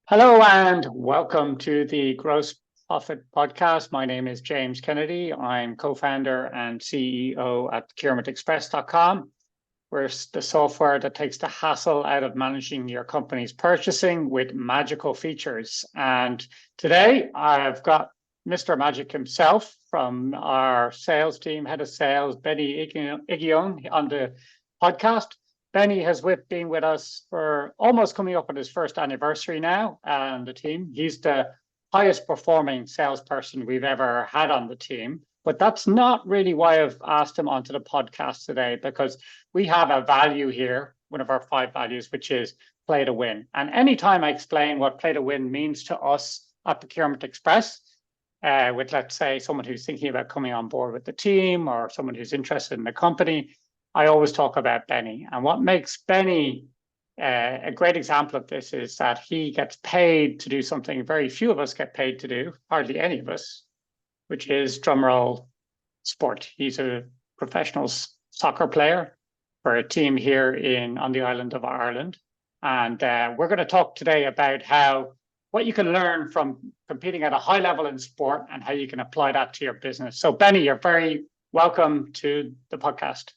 Hello and welcome to the Gross Profit Podcast. My name is James Kennedy. I'm co-founder and CEO at procurementexpress.com. We're the software that takes the hassle out of managing your company's purchasing with magical features. And today I've got Mr. Magic himself from our sales team, head of sales, Benny Igiehon, on the podcast. Benny has been with us for almost coming up on his first anniversary now on the team. He's the highest performing salesperson we've ever had on the team. But that's not really why I've asked him onto the podcast today, because we have a value here, one of our 5 values, which is play to win. And anytime I explain what play to win means to us at Procurement Express, with, let's say, someone who's thinking about coming on board with the team or someone who's interested in the company, I always talk about Benny. And what makes Benny a great example of this is that he gets paid to do something very few of us get paid to do, hardly any of us, which is drumroll sport. He's a professional soccer player for a team here on the island of Ireland. And we're going to talk today about what you can learn from competing at a high level in sport and how you can apply that to your business. So Benny, you're very welcome to the podcast.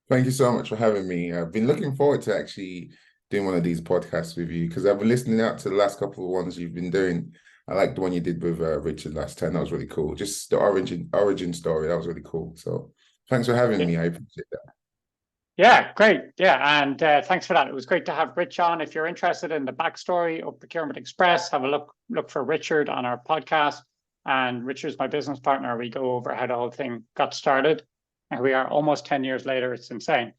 Thank you so much for having me. I've been looking forward to actually doing one of these podcasts with you because I've been listening out to the last couple of ones you've been doing. I like the one you did with Richard last time. That was really cool. Just the origin story. That was really cool. So thanks for having me. I appreciate that. Yeah, great. Yeah, and thanks for that. It was great to have Rich on. If you're interested in the backstory of Procurement Express, have a look for Richard on our podcast. And Richard's my business partner. We go over how the whole thing got started. And we are almost 10 years later. It's insane.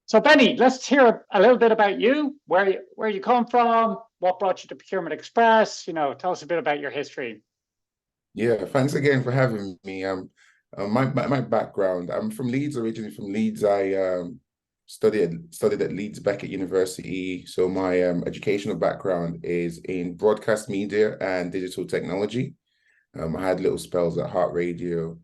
So Benny, let's hear a little bit about you, where you come from, what brought you to Procurement Express. Tell us a bit about your history. Yeah, thanks again for having me. My background, I'm from Leeds, originally from Leeds. I studied at Leeds Beckett University. So my educational background is in broadcast media and digital technology. I had little spells at Heart Radio.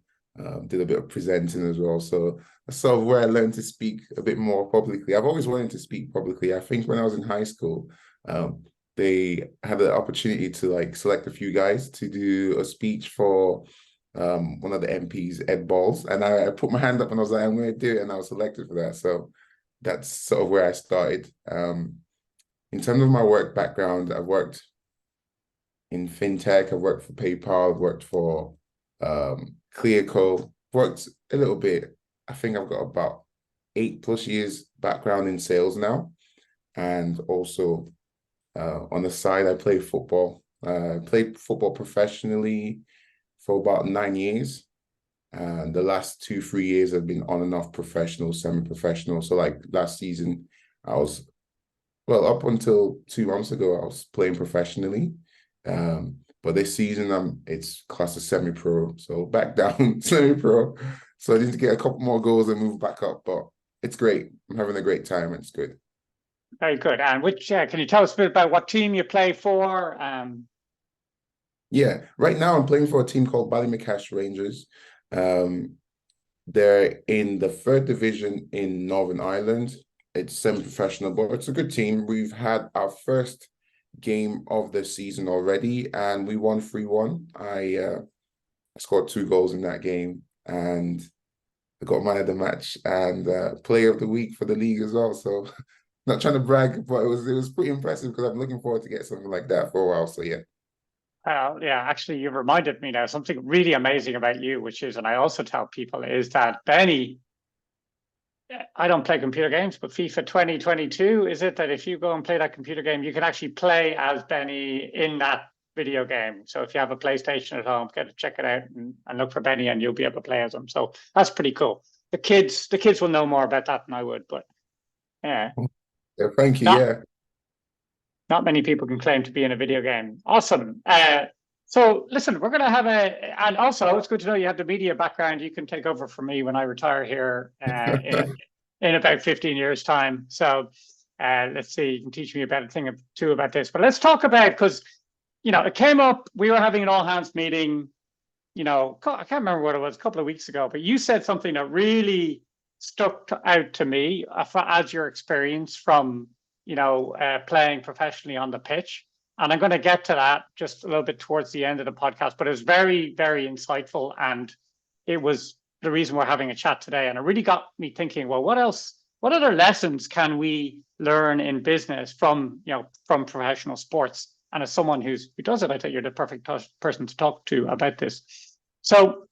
Did a bit of presenting as well. So that's sort of where I learned to speak a bit more publicly. I've always wanted to speak publicly. I think when I was in high school, they had the opportunity to select a few guys to do a speech for one of the MPs, Ed Balls. And I put my hand up and I was like, I'm going to do it. And I was selected for that. So that's sort of where I started. In terms of my work background, I've worked in fintech. I've worked for PayPal. I've worked for Clearco, worked a little bit. I think I've got about 8+ years background in sales now. And also on the side, I play football. Played football professionally for about 9 years. And the last 2-3 years have been on and off professional, semi-professional. So like last season, up until 2 months ago, I was playing professionally. But this season, it's classed as semi-pro, so back down semi-pro. So I need to get a couple more goals and move back up, but it's great. I'm having a great time. It's good. Very good. And can you tell us a bit about what team you play for? Yeah, right now I'm playing for a team called Ballymacash Rangers. They're in the 3rd division in Northern Ireland. It's semi-professional, but it's a good team. We've had our first game of the season already and we won 3-1. I scored 2 goals in that game and I got man of the match and player of the week for the league as well. So not trying to brag, but it was pretty impressive because I'm looking forward to get something like that for a while. So yeah. Yeah, actually, you've reminded me now something really amazing about you, which is, and I also tell people, is that Benny, I don't play computer games, but FIFA 2022, is it that if you go and play that computer game, you can actually play as Benny in that video game? So if you have a PlayStation at home, check it out and look for Benny and you'll be able to play as him. So that's pretty cool. The kids will know more about that than I would, but yeah. Yeah, thank you. Not many people can claim to be in a video game. Awesome. So listen, we're going to have and also it's good to know you have the media background. You can take over from me when I retire here in about 15 years time. So let's see, you can teach me about a thing or two about this, but let's talk about, because, it came up, we were having an all hands meeting, I can't remember what it was, a couple of weeks ago, but you said something that really stuck out to me as your experience from, playing professionally on the pitch. And I'm going to get to that just a little bit towards the end of the podcast, but it was very, very insightful. And it was the reason we're having a chat today. And it really got me thinking, well, what else, what other lessons can we learn in business from, from professional sports? And as someone who does it, I think you're the perfect person to talk to about this. So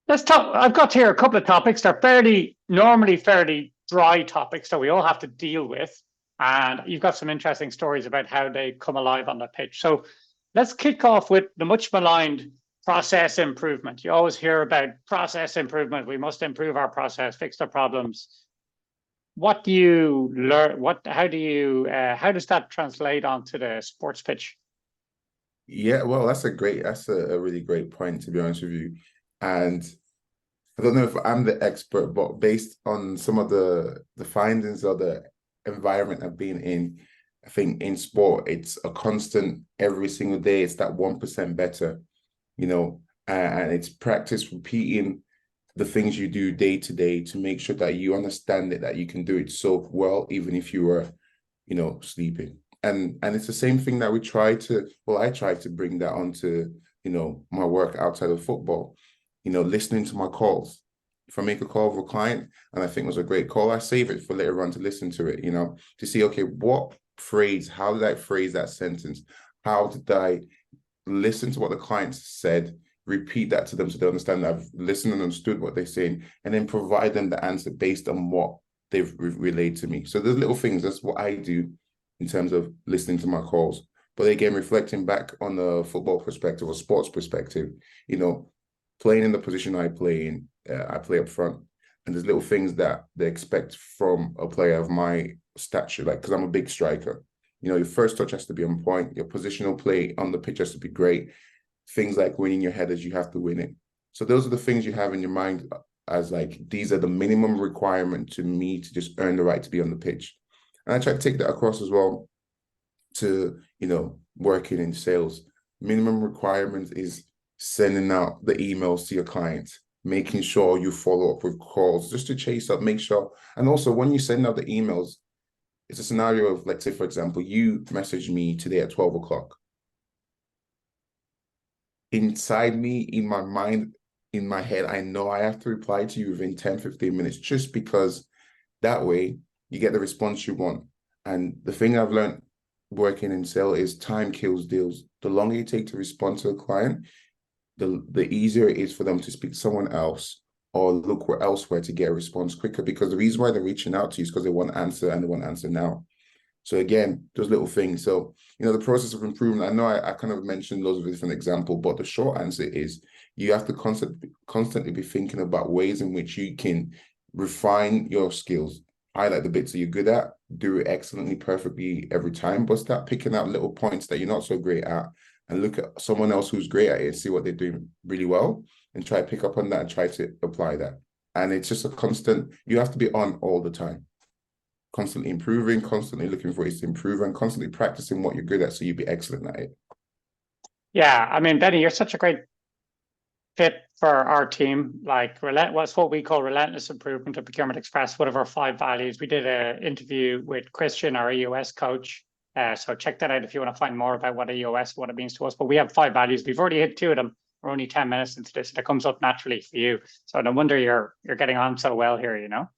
let's talk. I've got here a couple of topics. They're normally fairly dry topics that we all have to deal with. And you've got some interesting stories about how they come alive on the pitch. So let's kick off with the much maligned process improvement. You always hear about process improvement. We must improve our process, fix the problems. What do you learn? How does that translate onto the sports pitch? Yeah, well, that's a really great point, to be honest with you. And I don't know if I'm the expert, but based on some of the findings of the environment I've been in, I think in sport, it's a constant every single day. It's that 1% better, and it's practice repeating the things you do day to day to make sure that you understand it, that you can do it so well, even if you were, sleeping. And it's the same thing that I try to bring that onto, my work outside of football, listening to my calls. If I make a call with a client and I think it was a great call, I save it for later on to listen to it, to see, okay, how did I phrase that sentence? How did I listen to what the client said, repeat that to them so they understand that I've listened and understood what they're saying, and then provide them the answer based on what they've relayed to me. So there's little things, that's what I do in terms of listening to my calls. But again, reflecting back on the football perspective or sports perspective, playing in the position I play in, I play up front, and there's little things that they expect from a player of my stature, like, because I'm a big striker. Your first touch has to be on point. Your positional play on the pitch has to be great. Things like winning your headers, you have to win it. So those are the things you have in your mind as like, these are the minimum requirement to me to just earn the right to be on the pitch. And I try to take that across as well to, working in sales. Minimum requirement is sending out the emails to your clients, making sure you follow up with calls just to chase up, make sure. And also when you send out the emails, it's a scenario of, let's say, for example, you message me today at 12 o'clock. Inside me, in my mind, in my head, I know I have to reply to you within 10, 15 minutes, just because that way you get the response you want. And the thing I've learned working in sales is time kills deals. The longer you take to respond to a client, the easier it is for them to speak to someone else or look elsewhere to get a response quicker, because the reason why they're reaching out to you is because they want an answer and they want an answer now. So again, those little things. So, the process of improvement, I know I kind of mentioned loads of different examples, but the short answer is you have to constantly be thinking about ways in which you can refine your skills, highlight the bits that you're good at, do it excellently, perfectly every time, but start picking out little points that you're not so great at and look at someone else who's great at it and see what they're doing really well and try to pick up on that and try to apply that. And it's just a constant, you have to be on all the time, constantly improving, constantly looking for ways to improve, and constantly practicing what you're good at so you'll be excellent at it. Yeah, I mean, Benny, you're such a great fit for our team. Like, what's what we call relentless improvement at Procurement Express, one of our 5 values. We did an interview with Christian, our EOS coach. So check that out if you want to find more about what EOS, what it means to us. But we have 5 values. We've already hit 2 of them. We're only 10 minutes into this. It comes up naturally for you. So no wonder you're getting on so well here,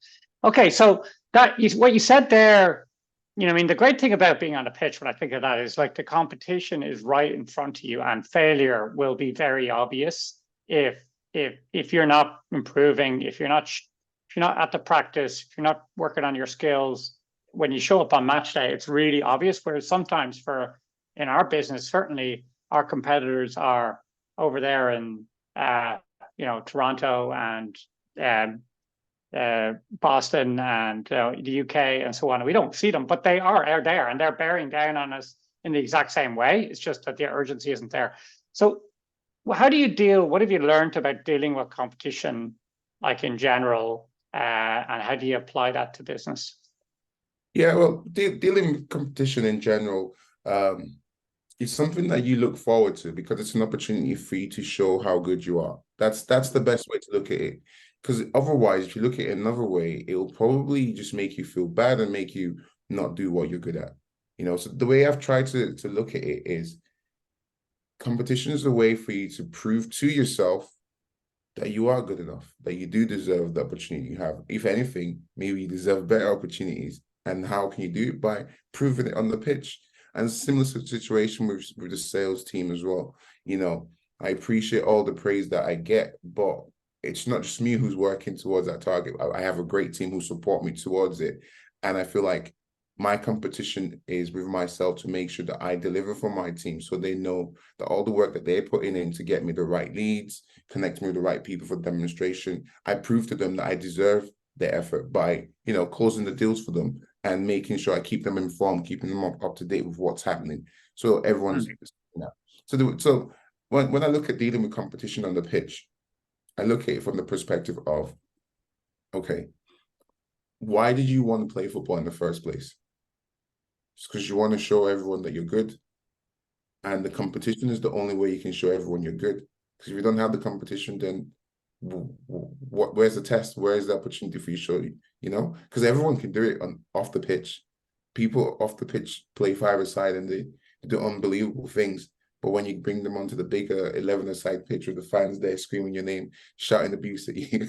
Okay, so what you said there, I mean, the great thing about being on the pitch, when I think of that, is like the competition is right in front of you, and failure will be very obvious if you're not improving, if you're not at the practice, if you're not working on your skills. When you show up on match day, it's really obvious. Whereas sometimes in our business, certainly our competitors are over there in Toronto and Boston and the UK and so on. We don't see them, but they are there, and they're bearing down on us in the exact same way. It's just that the urgency isn't there. So how do you what have you learned about dealing with competition, like in general, and how do you apply that to business? Yeah, well, dealing with competition in general, it's something that you look forward to because it's an opportunity for you to show how good you are. That's the best way to look at it. Because otherwise, if you look at it another way, it will probably just make you feel bad and make you not do what you're good at. So the way I've tried to look at it is competition is a way for you to prove to yourself that you are good enough, that you do deserve the opportunity you have. If anything, maybe you deserve better opportunities. And how can you do it? By proving it on the pitch. And similar situation with the sales team as well. I appreciate all the praise that I get, but it's not just me who's working towards that target. I have a great team who support me towards it. And I feel like my competition is with myself to make sure that I deliver for my team so they know that all the work that they're putting in to get me the right leads, connect me with the right people for demonstration, I prove to them that I deserve their effort by, closing the deals for them and making sure I keep them informed, keeping them up to date with what's happening. So everyone's, so when I look at dealing with competition on the pitch, I look at it from the perspective of, okay, why did you want to play football in the first place? It's because you want to show everyone that you're good. And the competition is the only way you can show everyone you're good. Because if you don't have the competition, then where's the test? Where's the opportunity for you to show you? Because everyone can do it off the pitch. People off the pitch play five-a-side and they do unbelievable things. But when you bring them onto the bigger 11-a-side pitch with the fans there screaming your name, shouting abuse at you,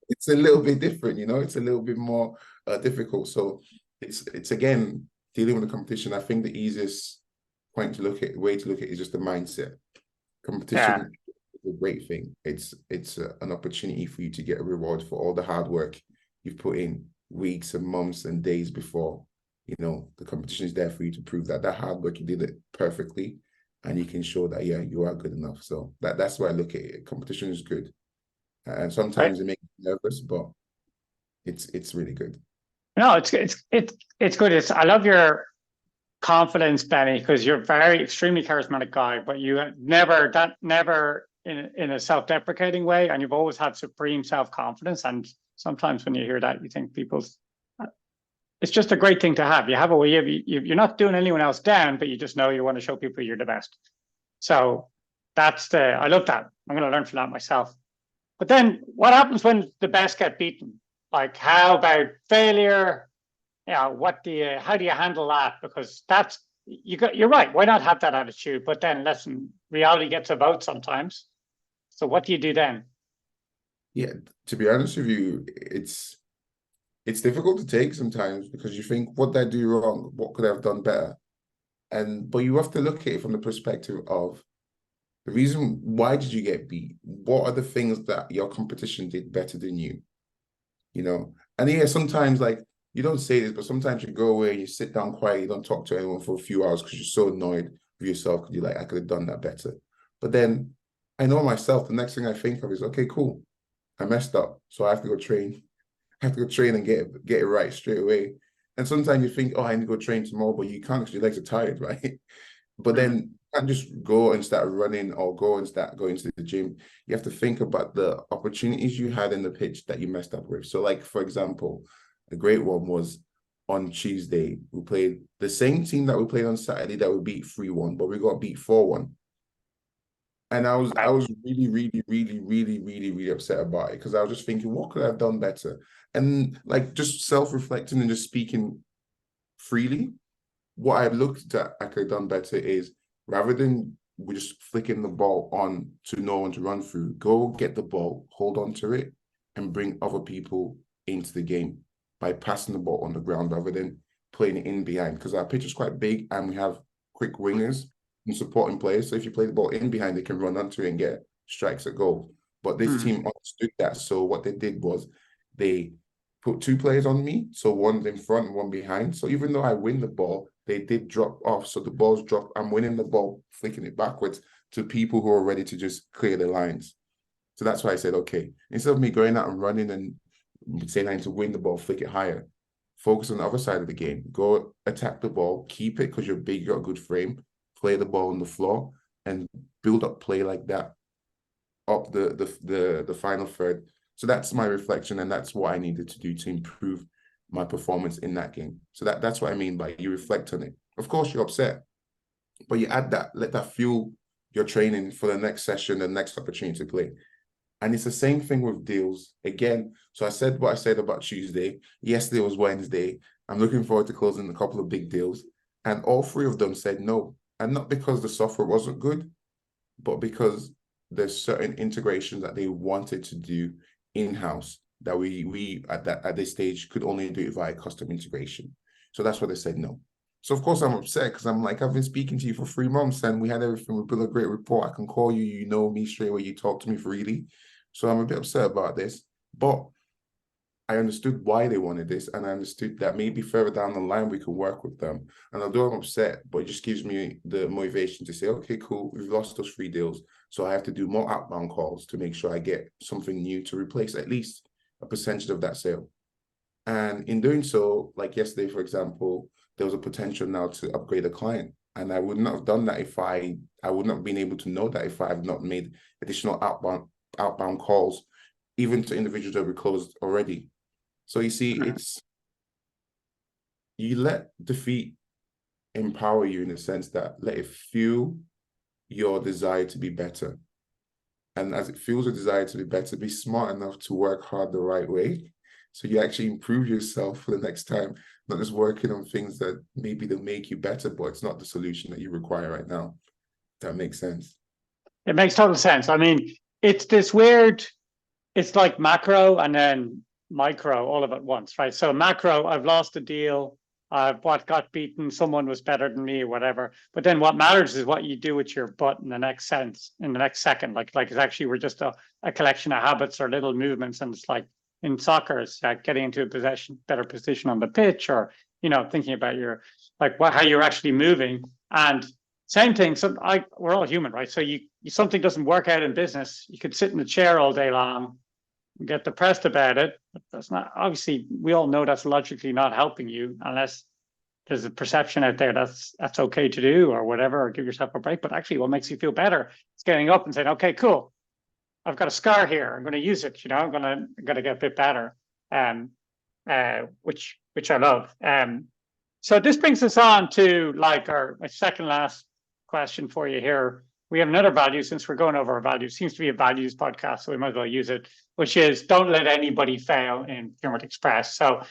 it's a little bit different, It's a little bit more difficult. So it's again dealing with the competition. I think the easiest way to look at it is just the mindset. Competition is a great thing. It's an opportunity for you to get a reward for all the hard work you've put in weeks and months and days before. The competition is there for you to prove that hard work, you did it perfectly, and you can show that you are good enough. So that's why I look at it. Competition is good, and sometimes it makes me nervous, but it's really good. No, it's good. I love your confidence, Benny, because you're extremely charismatic guy, but you never in a self-deprecating way, and you've always had supreme self-confidence. And sometimes when you hear that, you think it's just a great thing to have. You have a way you're not doing anyone else down, but you just know you want to show people you're the best. So I love that. I'm going to learn from that myself. But then what happens when the best get beaten? Like, how about failure? How do you handle that? Because you're right. Why not have that attitude? But then reality gets a vote sometimes. So what do you do then? Yeah, to be honest with you, it's difficult to take sometimes because you think, what did I do wrong? What could I have done better? But you have to look at it from the perspective of the reason why did you get beat? What are the things that your competition did better than you? And yeah, sometimes you don't say this, but sometimes you go away and you sit down quiet, you don't talk to anyone for a few hours because you're so annoyed with yourself because you're like, I could have done that better. But then I know myself, the next thing I think of is, okay, cool, I messed up, so I have to go train. I have to go train and get it right straight away. And sometimes you think, oh, I need to go train tomorrow, but you can't because your legs are tired, right? But then you can't just go and start running or go and start going to the gym. You have to think about the opportunities you had in the pitch that you messed up with. So for example, a great one was on Tuesday. We played the same team that we played on Saturday that we beat 3-1, but we got beat 4-1. And I was really, really, really, really, really, really upset about it because I was just thinking, what could I have done better? And just self-reflecting and just speaking freely, what I looked at I could have done better is, rather than we just flicking the ball on to no one to run through, go get the ball, hold on to it, and bring other people into the game by passing the ball on the ground rather than playing it in behind. Because our pitch is quite big and we have quick wingers and supporting players. So if you play the ball in behind, they can run onto it and get strikes at goal. But this team understood that. So what they did was they put 2 players on me. So one in front and one behind. So even though I win the ball, they did drop off. So the ball's dropped. I'm winning the ball, flicking it backwards to people who are ready to just clear the lines. So that's why I said, okay, instead of me going out and running and saying I need to win the ball, flick it higher, focus on the other side of the game. Go attack the ball, keep it because you're big, you got a good frame, play the ball on the floor and build up play like that up the final third. So that's my reflection, and that's what I needed to do to improve my performance in that game. So that's what I mean by you reflect on it. Of course, you're upset, but you add that, let that fuel your training for the next session, the next opportunity to play. And it's the same thing with deals. Again, so I said what I said about Tuesday. Yesterday was Wednesday. I'm looking forward to closing a couple of big deals. And all three of them said no. And not because the software wasn't good, but because there's certain integrations that they wanted to do in-house that we at this stage could only do it via custom integration. So that's why they said no. So of course I'm upset because I'm like, I've been speaking to you for 3 months and we had everything, we built a great report. I can call you, you know me straight away, you talk to me freely. So I'm a bit upset about this. But I understood why they wanted this, and I understood that maybe further down the line we could work with them. And although I'm upset, but it just gives me the motivation to say, okay, cool, we've lost those 3 deals. So I have to do more outbound calls to make sure I get something new to replace at least a percentage of that sale. And in doing so, like yesterday, for example, there was a potential now to upgrade a client. And I would not have done that if I would not have been able to know that if I had not made additional outbound calls, even to individuals that we closed already. So you see, it's, you let defeat empower you in the sense that let it fuel your desire to be better. And as it fuels a desire to be better, be smart enough to work hard the right way. So you actually improve yourself for the next time, not just working on things that maybe they'll make you better, but it's not the solution that you require right now. That makes sense. It makes total sense. I mean, it's this weird, it's like macro and then micro all of at once, right? So macro, I've lost a deal. I've what got beaten. Someone was better than me, or whatever. But then what matters is what you do with your butt in the next sense, in the next second. Like it's actually we're just a collection of habits or little movements, and it's like in soccer, it's like getting into a better position on the pitch, or thinking about your how you're actually moving. And same thing. So we're all human, right? So you something doesn't work out in business, you could sit in the chair all day long, get depressed about it. But that's not, obviously, we all know that's logically not helping you unless there's a perception out there that's okay to do or whatever, or give yourself a break. But actually, what makes you feel better is getting up and saying, okay, cool, I've got a scar here, I'm going to use it. I'm going to get a bit better, which I love. So this brings us on to my second last question for you here. We have another value, since we're going over our values. Seems to be a values podcast, so we might as well use it, which is don't let anybody fail in Procurement Express. So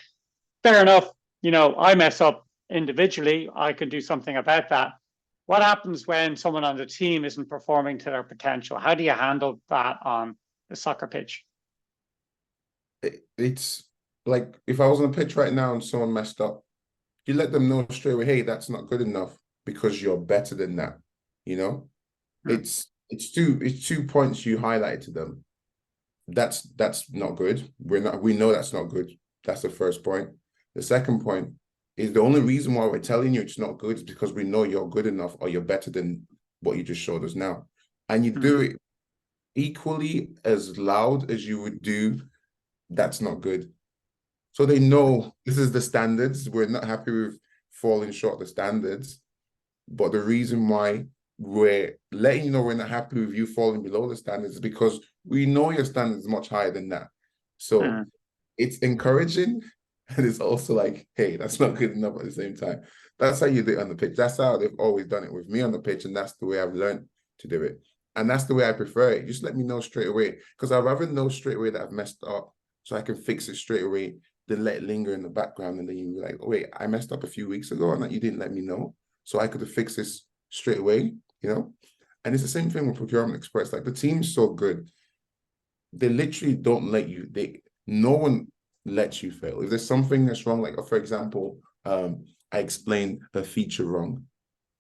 fair enough, I mess up individually, I could do something about that. What happens when someone on the team isn't performing to their potential? How do you handle that on the soccer pitch? It's like if I was on a pitch right now and someone messed up, you let them know straight away, hey, that's not good enough because you're better than that. It's 2 points you highlight to them. That's not good. We know that's not good. That's the first point. The second point is the only reason why we're telling you it's not good is because we know you're good enough or you're better than what you just showed us now. And you do it equally as loud as you would do that's not good. So they know this is the standards. We're not happy with falling short of the standards. But the reason why we're letting you know we're not happy with you falling below the standards is because we know your standards much higher than that. So it's encouraging, and it's also like, hey, that's not good enough at the same time. That's how you do it on the pitch. That's how they've always done it with me on the pitch, and that's the way I've learned to do it. And that's the way I prefer it. Just let me know straight away, because I'd rather know straight away that I've messed up so I can fix it straight away than let it linger in the background. And then you're like, oh, wait, I messed up a few weeks ago and that you didn't let me know. So I could have fixed this straight away, And it's the same thing with Procurement Express. Like the team's so good. They literally don't let you, no one lets you fail. If there's something that's wrong, like for example, I explained the feature wrong.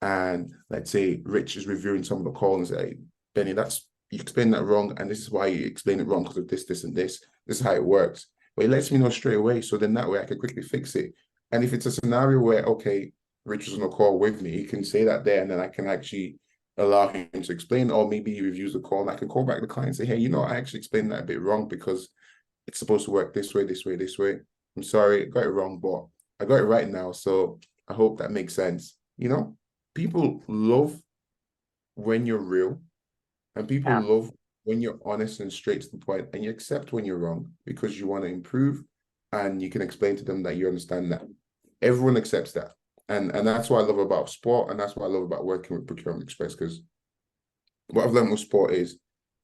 And let's say Rich is reviewing some of the call and say, Benny, you explained that wrong. And this is why you explained it wrong because of this, this, and this. This is how it works. But it lets me know straight away. So then that way I can quickly fix it. And if it's a scenario where, okay, Rich is on a call with me, he can say that there, and then I can actually allow him to explain, or maybe he reviews the call and I can call back the client and say, hey, I actually explained that a bit wrong because it's supposed to work this way, this way, this way. I'm sorry, I got it wrong, but I got it right now. So I hope that makes sense. People love when you're real, and people love when you're honest and straight to the point, and you accept when you're wrong because you want to improve, and you can explain to them that you understand that. Everyone accepts that. And that's what I love about sport, and that's what I love about working with Procurement Express, because what I've learned with sport is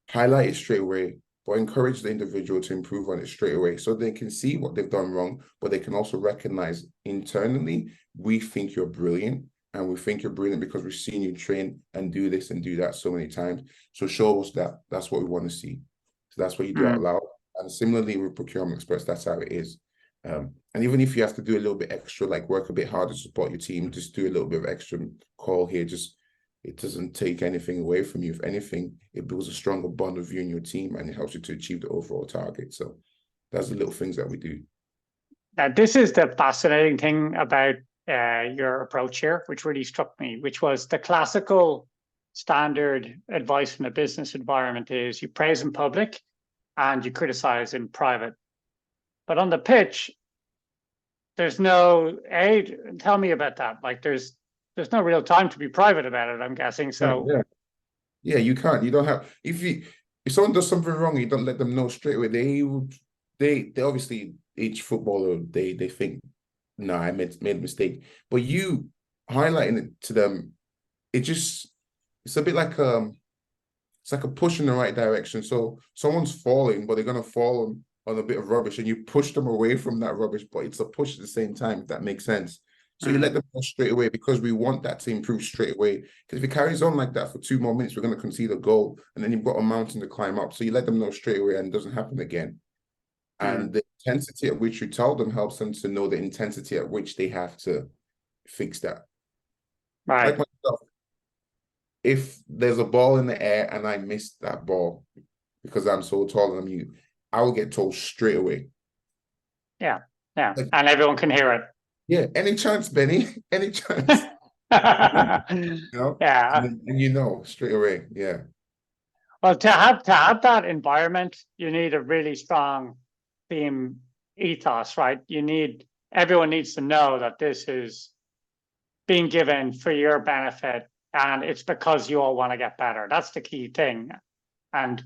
highlight it straight away, but encourage the individual to improve on it straight away so they can see what they've done wrong, but they can also recognize internally, we think you're brilliant. And we think you're brilliant because we've seen you train and do this and do that so many times. So show us that that's what we want to see. So that's what you do out loud. And similarly with Procurement Express, that's how it is. And even if you have to do a little bit extra, like work a bit harder to support your team, just do a little bit of extra call here. Just it doesn't take anything away from you. If anything, it builds a stronger bond with you and your team, and it helps you to achieve the overall target. So that's the little things that we do. Now, this is the fascinating thing about your approach here, which really struck me, which was the classical standard advice in a business environment is you praise in public and you criticize in private. But on the pitch, there's no tell me about that. Like there's no real time to be private about it, I'm guessing. So yeah, you can't. You don't have if someone does something wrong, you don't let them know straight away. They obviously each footballer they think, no, I made a mistake. But you highlighting it to them, it's a bit like it's like a push in the right direction. So someone's falling, but they're gonna fall on a bit of rubbish, and you push them away from that rubbish, but it's a push at the same time, if that makes sense. So you let them know straight away because we want that to improve straight away. Because if it carries on like that for 2 more minutes, we're going to concede a goal, and then you've got a mountain to climb up. So you let them know straight away, and it doesn't happen again. And the intensity at which you tell them helps them to know the intensity at which they have to fix that. right. Like myself, if there's a ball in the air and I miss that ball because I'm so tall and I'm you, I will get told straight away. Yeah. Like, and everyone can hear it. Yeah, any chance, Benny? Any chance? Yeah. And you know straight away. Yeah. Well, to have that environment, you need a really strong team ethos, right? Everyone needs to know that this is being given for your benefit, and it's because you all want to get better. That's the key thing. And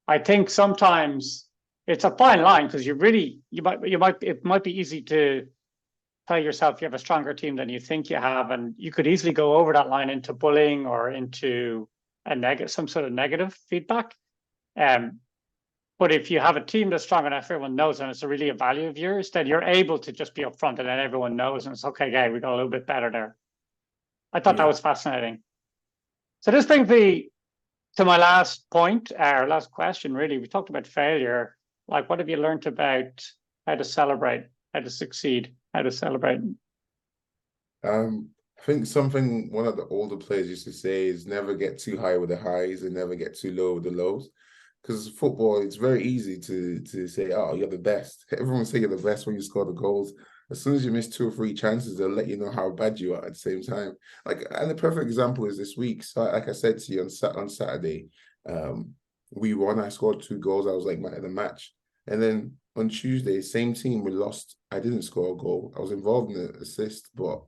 I think sometimes it's a fine line because it might be easy to tell yourself you have a stronger team than you think you have, and you could easily go over that line into bullying or into some sort of negative feedback. But if you have a team that's strong enough, everyone knows, and it's really a value of yours, then you're able to just be upfront, and then everyone knows, and it's okay, guy, we got a little bit better there. I thought that was fascinating. So this brings me to my last point, our last question, really. We talked about failure. Like, what have you learned about how to celebrate, how to succeed, how to celebrate? I think something one of the older players used to say is never get too high with the highs and never get too low with the lows. Because football, it's very easy to say, oh, you're the best. Everyone say you're the best when you score the goals. As soon as you miss 2 or 3 chances, they'll let you know how bad you are at the same time. Like, and the perfect example is this week. So, like I said to you on Saturday, we won. I scored 2 goals. I was like man of the match. And then on Tuesday, same team, we lost. I didn't score a goal. I was involved in the assist, but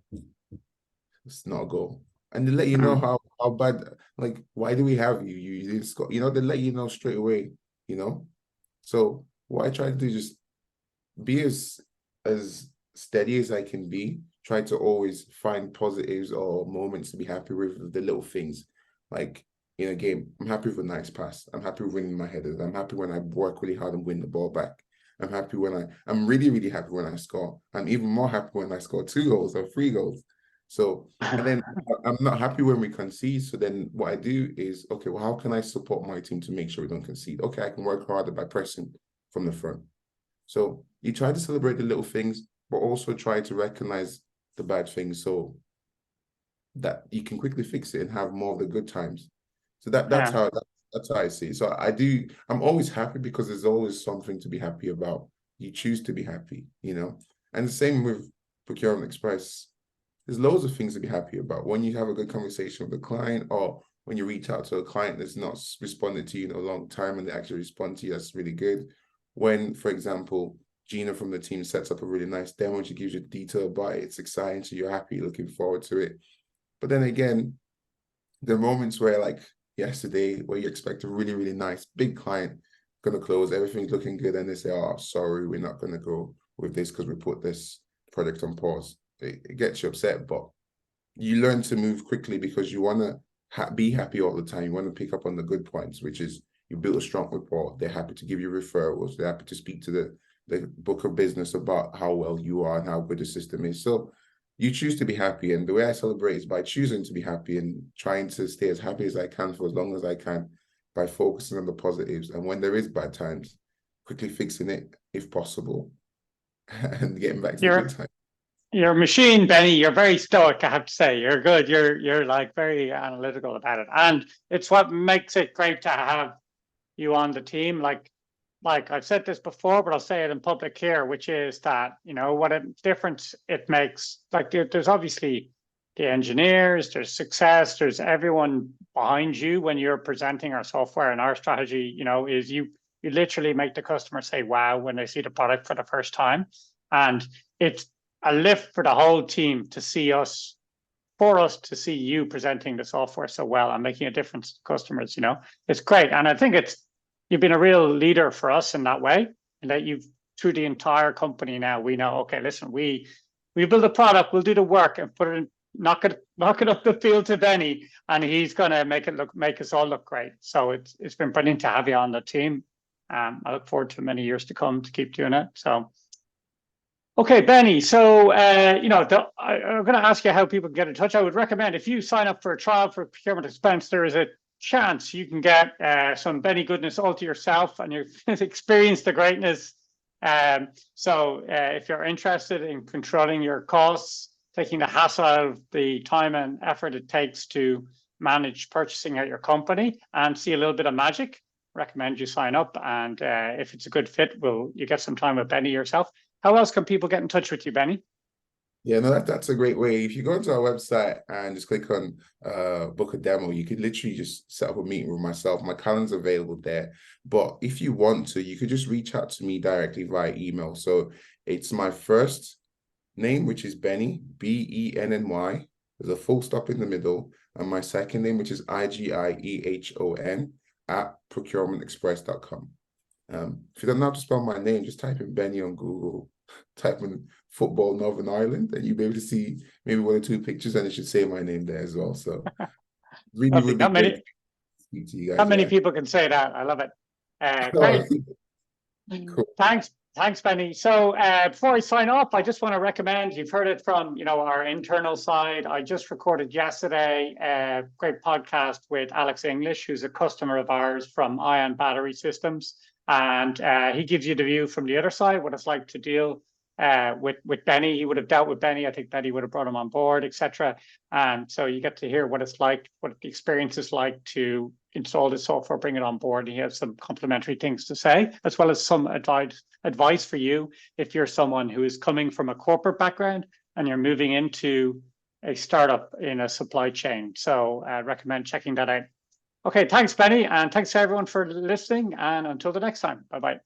it's not a goal. And they let you know how bad, like, why do we have you? You didn't score. You know, they let you know straight away, you know? So what I try to do is just be as steady as I can be. Try to always find positives or moments to be happy with the little things. Like in a game, I'm happy with a nice pass. I'm happy with winning my headers. I'm happy when I work really hard and win the ball back. I'm really, really happy when I score. I'm even more happy when I score 2 goals or 3 goals. So, and then I'm not happy when we concede. So then what I do is, okay, well, how can I support my team to make sure we don't concede? Okay, I can work harder by pressing from the front. So you try to celebrate the little things, but also try to recognize the bad things so that you can quickly fix it and have more of the good times. So that's how I see it. So I'm always happy because there's always something to be happy about. You choose to be happy, you know? And the same with Procurement Express. There's loads of things to be happy about. When you have a good conversation with a client, or when you reach out to a client that's not responded to you in a long time and they actually respond to you, that's really good. When, for example, Gina from the team sets up a really nice demo and she gives you detail about it, it's exciting, so you're happy, looking forward to it. But then again, the moments where, like yesterday, where you expect a really, really nice big client going to close, everything's looking good, and they say, oh, sorry, we're not going to go with this because we put this project on pause. It gets you upset, but you learn to move quickly because you want to be happy all the time. You want to pick up on the good points, which is you build a strong rapport, they're happy to give you referrals, they're happy to speak to the book of business about how well you are and how good the system is. So you choose to be happy. And the way I celebrate is by choosing to be happy and trying to stay as happy as I can for as long as I can by focusing on the positives. And when there is bad times, quickly fixing it if possible and getting back to the good times. You're a machine, Benny. You're very stoic, I have to say. You're good. You're like very analytical about it. And it's what makes it great to have you on the team. Like I've said this before, but I'll say it in public here, which is that, you know, what a difference it makes. Like there's obviously the engineers, there's success, there's everyone behind you when you're presenting our software, and our strategy, you know, is you literally make the customer say wow when they see the product for the first time. And it's a lift for the whole team to see us, for us to see you presenting the software so well and making a difference to customers. You know, it's great. And I think you've been a real leader for us in that way, and that you've, through the entire company now, we know, okay, listen, we build a product, we'll do the work and put it in, knock it up the field to Benny, and he's going to make us all look great. So it's been brilliant to have you on the team. I look forward to many years to come to keep doing it. So, okay, Benny. So, you know, I'm going to ask you how people can get in touch. I would recommend if you sign up for a trial for procurement expense, there is a chance you can get some Benny goodness all to yourself, and you experience the greatness. So if you're interested in controlling your costs, taking the hassle out of the time and effort it takes to manage purchasing at your company and see a little bit of magic, recommend you sign up. And if it's a good fit, you get some time with Benny yourself. How else can people get in touch with you, Benny? Yeah, no, that's a great way. If you go into our website and just click on book a demo, you could literally just set up a meeting with myself. My calendar's available there. But if you want to, you could just reach out to me directly via email. So it's my first name, which is Benny, Benny. There's a full stop in the middle. And my second name, which is Igiehon at procurementexpress.com. If you don't know how to spell my name, just type in Benny on Google, type in football Northern Ireland, and you'll be able to see maybe one or two pictures, and it should say my name there as well. So really would be great to speak to you guys. Not many people can say that. I love it. Great. Cool. Thanks, Benny. So before I sign off, I just want to recommend, you've heard it from, you know, our internal side. I just recorded yesterday a great podcast with Alex English, who's a customer of ours from Ion Battery Systems. And he gives you the view from the other side, what it's like to deal with Benny. He would have dealt with Benny. I think Benny would have brought him on board, etc. And so you get to hear what it's like, what the experience is like to install the software, bring it on board. He has some complimentary things to say, as well as some advice for you if you're someone who is coming from a corporate background and you're moving into a startup in a supply chain. So I recommend checking that out. Okay, thanks, Benny, and thanks to everyone for listening. And until the next time, bye-bye.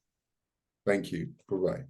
Thank you. Bye-bye.